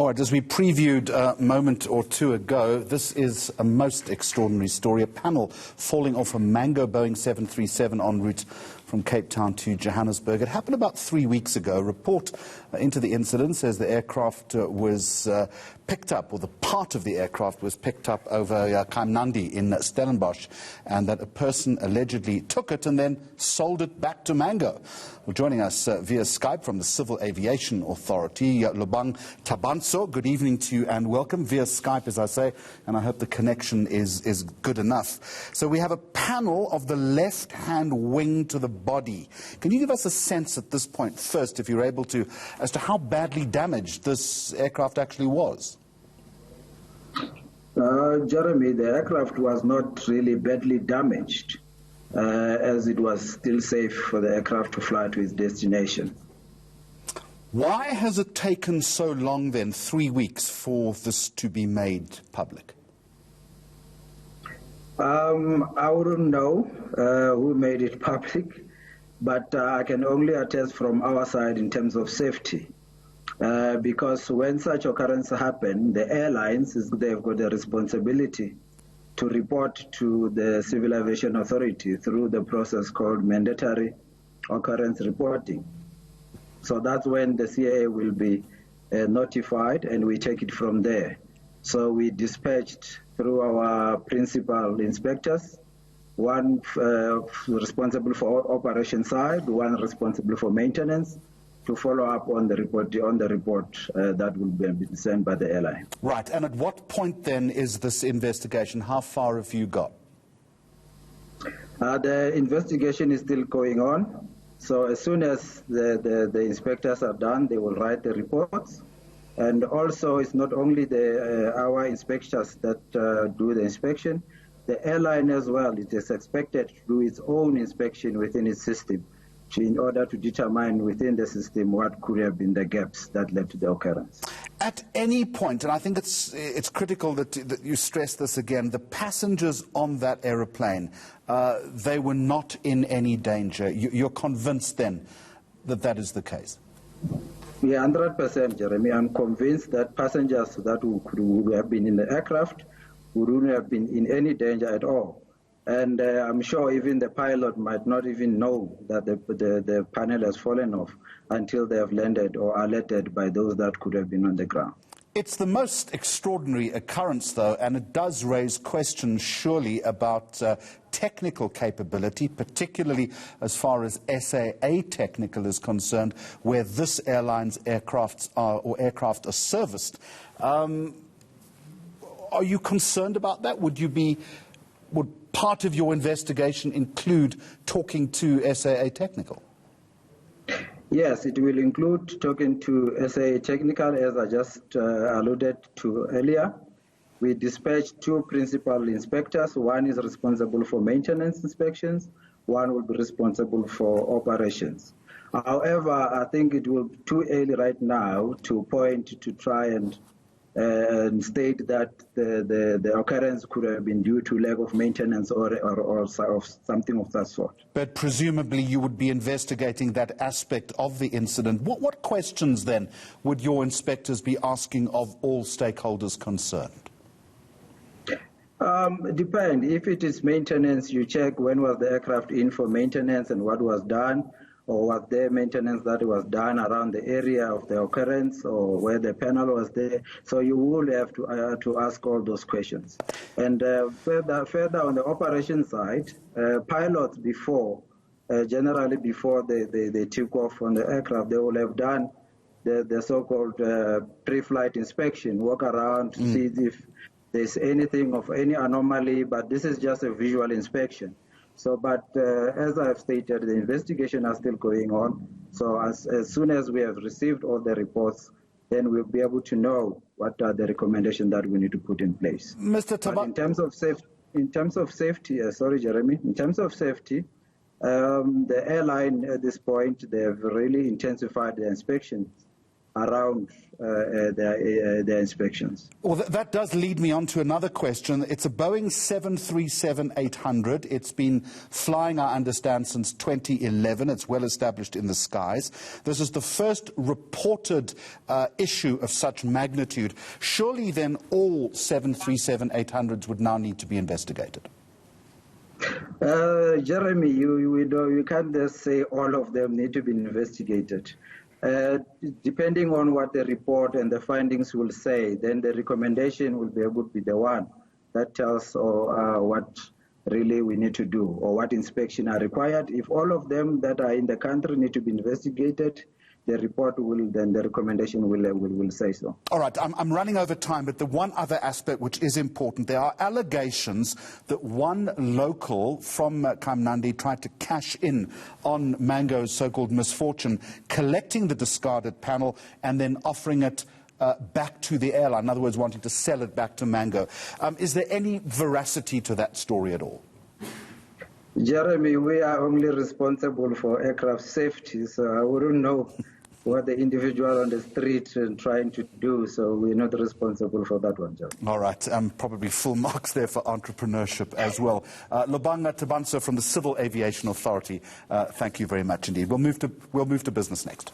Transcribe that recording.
All right, as we previewed a moment or two ago, this is a most extraordinary story. A panel falling off a Mango Boeing 737 en route from Cape Town to Johannesburg. It happened about 3 weeks ago. A report into the incident says the aircraft was picked up, or the part of the aircraft was picked up over Kayamandi in Stellenbosch, and that a person allegedly took it and then sold it back to Mango. Well, joining us via Skype from the Civil Aviation Authority, Lobang Thabantso. Good evening to you and welcome via Skype, as I say, and I hope the connection is good enough. So we have a panel of the left-hand wing to the body. Can you give us a sense at this point, first, if you're able to, as to how badly damaged this aircraft actually was? Jeremy, the aircraft was not really badly damaged, as it was still safe for the aircraft to fly to its destination. Why has it taken so long then, 3 weeks, for this to be made public? I wouldn't know who made it public, but I can only attest from our side in terms of safety. Because when such occurrences happen, the airlines, they've got a responsibility to report to the Civil Aviation Authority through the process called mandatory occurrence reporting. So that's when the CAA will be notified, and we take it from there. So we dispatched through our principal inspectors, one responsible for operation side, one responsible for maintenance, to follow up on the report that will be sent by the airline. Right, and at what point then is this investigation? How far have you got? The investigation is still going on. So as soon as the inspectors are done, they will write the reports. And also, it's not only our inspectors that do the inspection. The airline as well, it is expected to do its own inspection within its system, in order to determine within the system what could have been the gaps that led to the occurrence. At any point, and I think it's critical that you stress this again, the passengers on that aeroplane, they were not in any danger. You're convinced then that that is the case? Yeah, 100%, Jeremy. I'm convinced that passengers that would have been in the aircraft wouldn't have been in any danger at all. And I'm sure even the pilot might not even know that the panel has fallen off until they have landed or alerted by those that could have been on the ground. It's the most extraordinary occurrence, though, and it does raise questions, surely, about technical capability, particularly as far as SAA technical is concerned, where this airline's aircraft are serviced. Are you concerned about that? Would part of your investigation include talking to SAA Technical? Yes, it will include talking to SAA Technical, as I just alluded to earlier. We dispatched two principal inspectors. One is responsible for maintenance inspections. One will be responsible for operations. However, I think it will be too early right now to point to try and state that the occurrence could have been due to lack of maintenance or something of that sort. But presumably you would be investigating that aspect of the incident. What questions then would your inspectors be asking of all stakeholders concerned? Depend. If it is maintenance, you check when was the aircraft in for maintenance and what was done, or was there maintenance that was done around the area of the occurrence, or where the panel was there. So you will have to ask all those questions. And further on the operation side, pilots generally before they took off on the aircraft, they will have done the so-called pre-flight inspection, walk around to see if there's anything of any anomaly, but this is just a visual inspection. So, but as I've stated, the investigation is still going on. So as soon as we have received all the reports, then we'll be able to know what are the recommendations that we need to put in place. Mr. Thabantso, in terms of safety, sorry, Jeremy, in terms of safety, the airline at this point, they have really intensified the inspections around their inspections. Well, that does lead me on to another question. It's a Boeing 737-800. It's been flying, I understand, since 2011. It's well established in the skies. This is the first reported issue of such magnitude. Surely then all 737-800s would now need to be investigated. Jeremy, you can't just say all of them need to be investigated. Depending on what the report and the findings will say, then the recommendation will be able to be the one that tells what really we need to do or what inspection are required. If all of them that are in the country need to be investigated, the report will, then the recommendation will say so. All right, I'm running over time, but the one other aspect which is important, there are allegations that one local from Kayamandi tried to cash in on Mango's so-called misfortune, collecting the discarded panel and then offering it back to the airline, in other words, wanting to sell it back to Mango. Is there any veracity to that story at all? Jeremy, we are only responsible for aircraft safety, so I wouldn't know what the individual on the street is trying to do, so we're not responsible for that one, Jeremy. All right, probably full marks there for entrepreneurship as well. Lobang Thabantso from the Civil Aviation Authority, thank you very much indeed. We'll move to business next.